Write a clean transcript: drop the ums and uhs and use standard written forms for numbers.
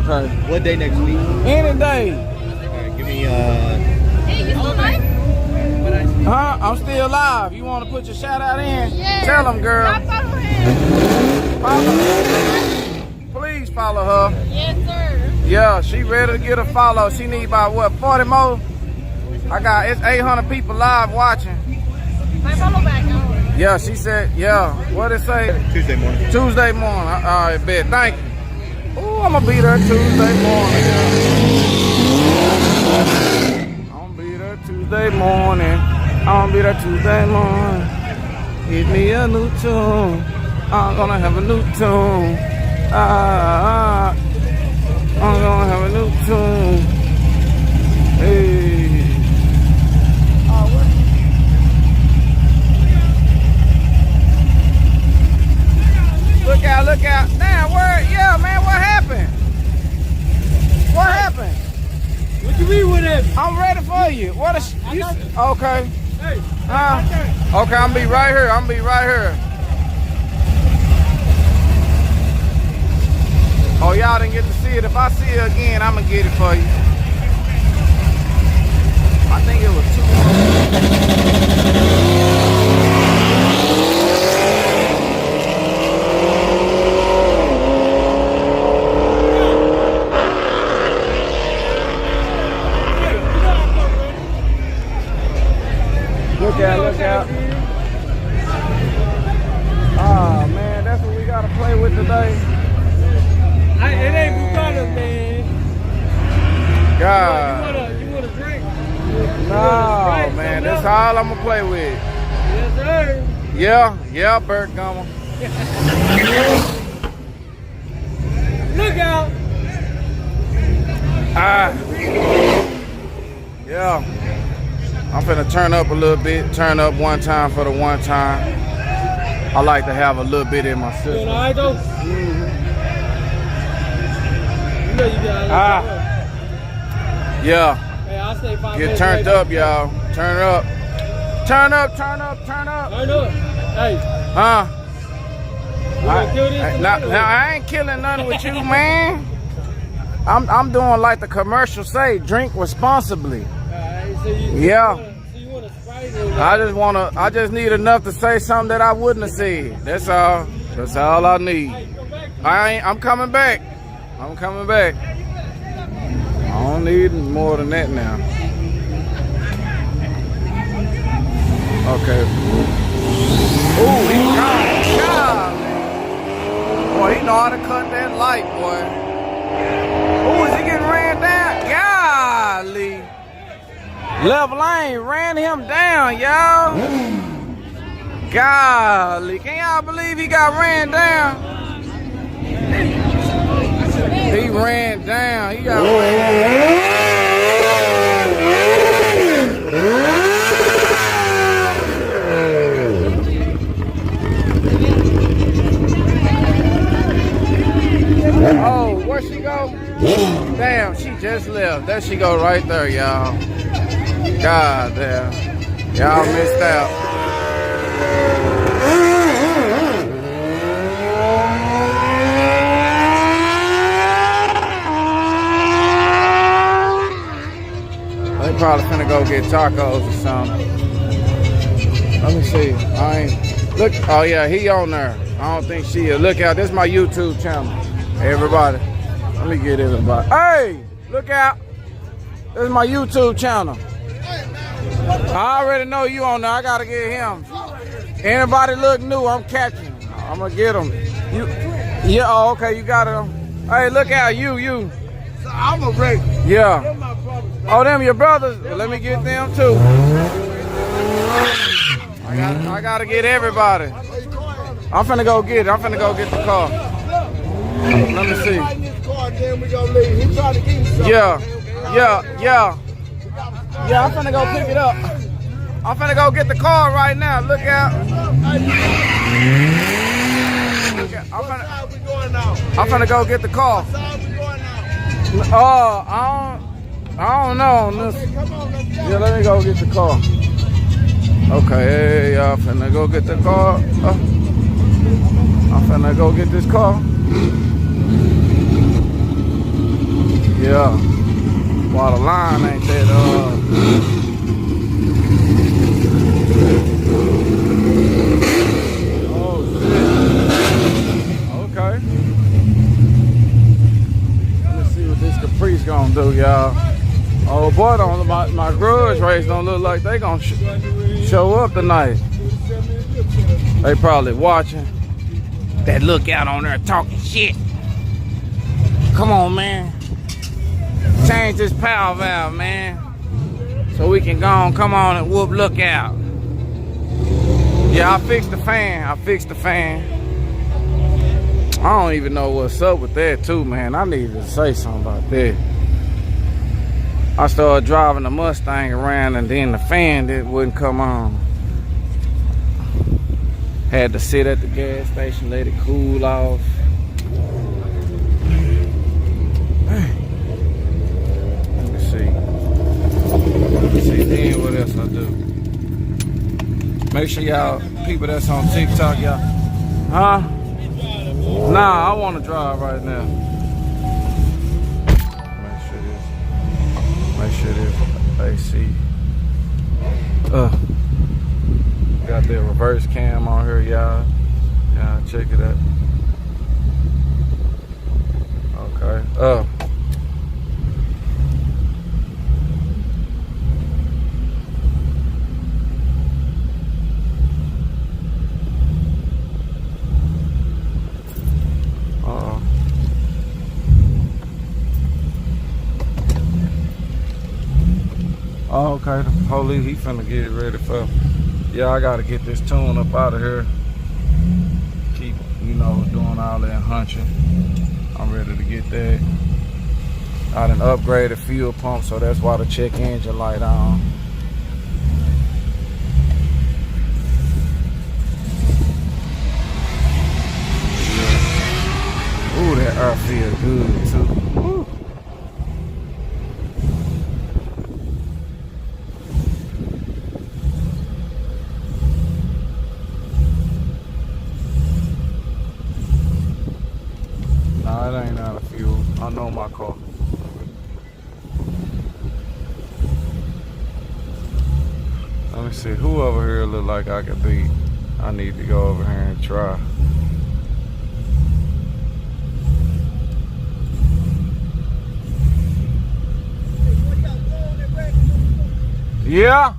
Okay. What day next week? Any day. Alright, give me Hey, you still alive? Huh? I'm still alive. You want to put your shout out in? Yeah. Tell them, girl. I follow him. Follow her. Please follow her. Yes, sir. Yeah, she ready to get a follow. She need about what, 40 more? It's 800 people live watching. My follow back. Yeah, she said, yeah. What it say? Tuesday morning. Tuesday morning. All right, bet. Thank you. Ooh, I'm gonna be there Tuesday morning. I'm gonna be there Tuesday morning. I'm gonna be there Tuesday morning. Give me a new tune. I'm gonna have a new tune. I'm gonna have a new tune. Hey. Look out, look out. Damn, where? Yeah, man, what happened? What happened? What you mean with that? I'm ready for you. What is you? Okay. Hey, Okay, I'm be right here. I'm be right here. Oh, y'all didn't get to see it. If I see it again, I'm gonna get it for you. I think it was 2. Look out, look out. Oh man, that's what we gotta play with today. it ain't Bucana, man. God. You want a drink? No, man, that's all I'm gonna play with. Yes, sir. Yeah, Bert Gummer. Look out. Yeah. I'm finna turn up a little bit. Turn up one time for the one time. I like to have a little bit in my You system. all right, though? You know you got Yeah. Hey, I'll say 5 Get minutes turned later. up, y'all. Turn up. Turn up, turn up, turn up. Turn up. Hey, Huh? we gonna kill this Now, tonight, or I ain't killing nothing with you, man. I'm doing like the commercial say, drink responsibly. Alright, so you Yeah. want a Sprite? I just need enough to say something that I wouldn't have said. That's all. That's all I need. Hey, come back. I'm coming back. I'm coming back. I don't need more than that now. Okay. Ooh, he gone. God. Boy, he know how to cut that light, boy. Ooh, is he getting ran down? Golly. Left lane ran him down, y'all. Golly. Can y'all believe he got ran down? He ran down. He got ran Oh, where she go? Damn, she just left. There she go right there, y'all. God damn. Y'all missed out. They probably finna go get tacos or something. Let me see. I ain't look. Oh yeah, he on there. I don't think she is. Look out, this is my YouTube channel. Hey, everybody. Let me get everybody. Hey, look out. This is my YouTube channel. I already know you on there. I gotta get him. Anybody look new, I'm catching. I'm gonna get him. Yeah, oh, okay, you got him. Hey, look out, you. I'm a wreck. Yeah. They're my brothers. Oh, them your brothers? Well, let me get them too. I gotta get everybody. I'm finna go get it. I'm finna go get the car. Let me see. Yeah, I'm finna go pick it up. I'm finna go get the car right now. Look out. I'm finna go get the car. I don't know on this. Yeah, let me go get the car. Okay, hey, y'all finna go get the car. I'm finna go get this car. Yeah. Water line ain't that oh shit. Okay. Let's see what this caprice gonna do, y'all. Oh boy, my grudge race don't look like they gonna show up tonight. They probably watching. That lookout on there talking shit. Come on, man. Change this power valve, man. So we can go on, come on and whoop lookout. Yeah, I fixed the fan. I don't even know what's up with that too, man. I need to say something about that. I started driving the Mustang around and then the fan wouldn't come on. Had to sit at the gas station, let it cool off. Let me see then what else I do. Make sure y'all, people that's on TikTok, y'all. Huh? Nah, I want to drive right now. Make sure this AC. Got that reverse cam on here, y'all. Yeah, check it out. Okay. Oh, okay, the police, he finna get it ready for. Yeah, I gotta get this tune up out of here. Keep, you know, doing all that hunching. I'm ready to get that. I done upgraded fuel pump, so that's why the check engine light on. Yeah. Ooh, that air feel good too. Ooh. Nah, it ain't out of fuel. I know my car. Let me see, who over here look like I could beat? I need to go over here and try. Yeah.